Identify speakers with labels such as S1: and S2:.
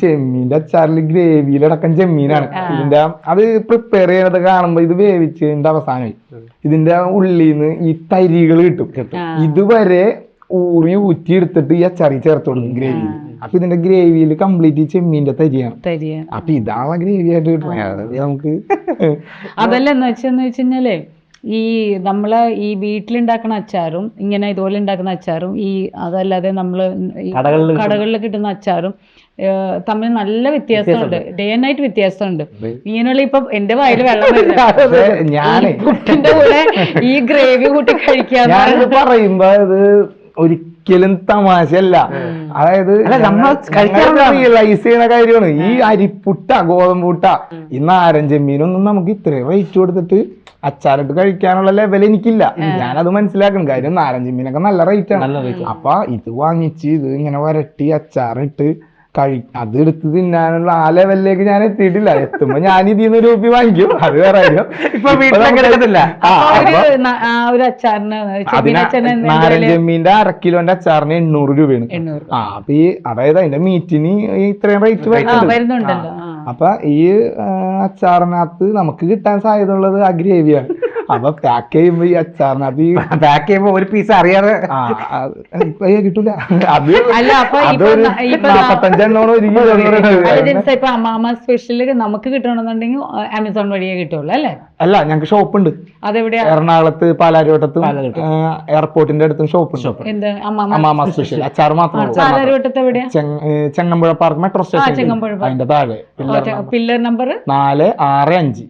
S1: ചെമ്മീന്റെ അച്ചാറിൽ ഗ്രേവിയിലടക്കം ചെമ്മീനാണ്. ഇതിന്റെ അത് പ്രിപ്പയർ ചെയ്യണത് കാണുമ്പോ ഇത് വേവിച്ചതിന്റെ അവസാനമായി ഇതിന്റെ ഉള്ളിന്ന് ഈ തരികൾ കിട്ടും. ഇതുവരെ ഊറി ഊറ്റി എടുത്തിട്ട് ഈ അച്ചാറി ചേർത്ത് കൊടുക്കും ഗ്രേവിയിൽ. അപ്പൊ ഇതിന്റെ ഗ്രേവിയിൽ കംപ്ലീറ്റ് ചെമ്മീന്റെ തരിയാണ്. അപ്പൊ ഇതാണ് ഗ്രേവി ആയിട്ട് കിട്ടുന്നത് നമുക്ക്.
S2: അതല്ലെന്ന് വെച്ചെന്ന് ഈ നമ്മള് ഈ വീട്ടിലുണ്ടാക്കുന്ന അച്ചാറും ഇങ്ങനെ ഇതുപോലെ ഉണ്ടാക്കുന്ന അച്ചാറും ഈ അതല്ലാതെ നമ്മള് കടകളിൽ കിട്ടുന്ന അച്ചാറും തമ്മിൽ നല്ല വ്യത്യാസമുണ്ട്. ഡേ ആൻഡ് നൈറ്റ് വ്യത്യാസമുണ്ട്. ഇങ്ങനെയുള്ള ഇപ്പൊ എന്റെ വായിൽ വെള്ളം കുട്ടിന്റെ കൂടെ ഈ ഗ്രേവി കൂട്ടി കഴിക്കാന്ന് പറയുമ്പോ
S1: അത് ഒരിക്കലും തമാശയല്ല. അതായത് റിയലൈസ് ചെയ്യുന്ന കാര്യമാണ്. ഈ അരിപ്പുട്ട ഗോതമ്പുട്ട ഈ നാരഞ്ചെമ്മീനൊന്നും നമുക്ക് ഇത്രയും റേറ്റ് കൊടുത്തിട്ട് അച്ചാറിട്ട് കഴിക്കാനുള്ള ലെവൽ എനിക്കില്ല. ഞാനത് മനസ്സിലാക്കണം. കാര്യം നാരഞ്ചെമ്മീനൊക്കെ നല്ല റേറ്റ് ആണ്. അപ്പൊ ഇത് വാങ്ങിച്ച് ഇത് ഇങ്ങനെ വരട്ടി അച്ചാറിട്ട് അത് എടുത്ത് തിന്നാനുള്ള ആ ലെവലിലേക്ക് ഞാൻ എത്തിയിട്ടില്ല. എത്തുമ്പോ ഞാൻ ഇതിന്ന് രൂപ വാങ്ങിക്കും. അത് വേറെ നാരഞ്ചെമ്മീന്റെ 1 കിലോന്റെ അച്ചാറിന് 800 രൂപയാണ്. അപ്പൊ ഈ അതായത് അതിന്റെ മീറ്റിന് ഇത്രയും റേറ്റ് വരുന്നുണ്ട്. അപ്പൊ ഈ അച്ചാറിനകത്ത് നമുക്ക് കിട്ടാൻ സാധ്യത ഉള്ളത് ആ ഗ്രേവിയാണ്. അപ്പൊ പാക്ക് ചെയ്യുമ്പോ ഈ അച്ചാറിനകത്ത് പാക്ക് ചെയ്യുമ്പോ ഒരു പീസ് അറിയാതെ കിട്ടൂല. അത് 45
S2: അമ്മാമ സ്പെഷ്യല് നമുക്ക് കിട്ടണമെന്നുണ്ടെങ്കിൽ ആമസോൺ വഴിയേ കിട്ടുള്ളൂ അല്ലേ?
S1: അല്ല, ഞങ്ങക്ക് ഷോപ്പുണ്ട്.
S2: അതെവിടെയാ?
S1: എറണാകുളത്ത് പാലാരിവട്ടത്തും എയർപോർട്ടിന്റെ അടുത്തും ഷോപ്പുണ്ട്. അമ്മാമ സ്പെഷ്യൽ അച്ചാർ മാത്രം.
S2: പാലാരിവട്ടത്ത് എവിടെയാ?
S1: ചെങ്ങമ്പുഴ പാർക്ക് മെട്രോ സ്റ്റേഷൻ അതിന്റെ താഴെ.
S2: Pillar number
S1: 465.